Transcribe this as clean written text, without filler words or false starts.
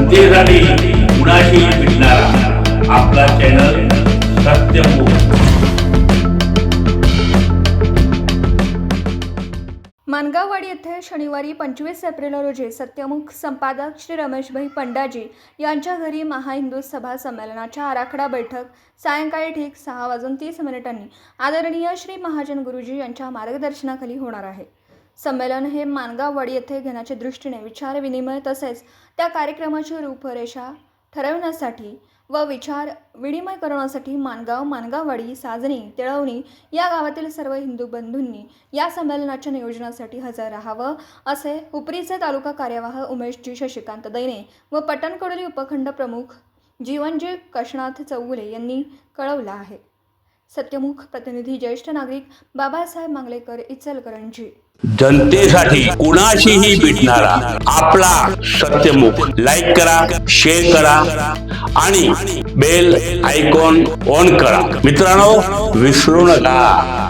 जनतेसाठी कुणाशी भेटणारा आपला चॅनल सत्यमुख। मानगाववाडी येथे शनिवारी 25 एप्रिल रोजी सत्यमुख संपादक श्री रमेशभाई पंडाजी यांच्या घरी महाहिंदू सभा संमेलनाच्या आराखडा बैठक सायंकाळी ठीक 6:30 आदरणीय श्री महाजन गुरुजी यांच्या मार्गदर्शनाखाली होणार आहे। संमेलन हे मानगाववाडी येथे घेण्याच्या दृष्टीने विचार विनिमय तसेच त्या कार्यक्रमाची रूपरेषा ठरवण्यासाठी व विचार विनिमय करण्यासाठी मानगाववाडी, साजणी, तिळवणी या गावातील सर्व हिंदू बंधूंनी या संमेलनाच्या नियोजनासाठी हजर राहावं असे उपरीचे तालुका कार्यवाह उमेशजी शशिकांत दैने व पटणकडोली उपखंड प्रमुख जीवनजी कशनाथ चौगुले यांनी कळवलं आहे। सत्यमुख प्रतिनिधी ज्येष्ठ नागरिक बाबासाहेब मांगलेकर, इचलकरंजी। जनतेसाठी कुणाशीही भेटणारा आपला सत्यमुख। लाईक करा, शेअर करा आणि बेल आयकॉन ऑन करा। मित्रांनो, विसरू नका।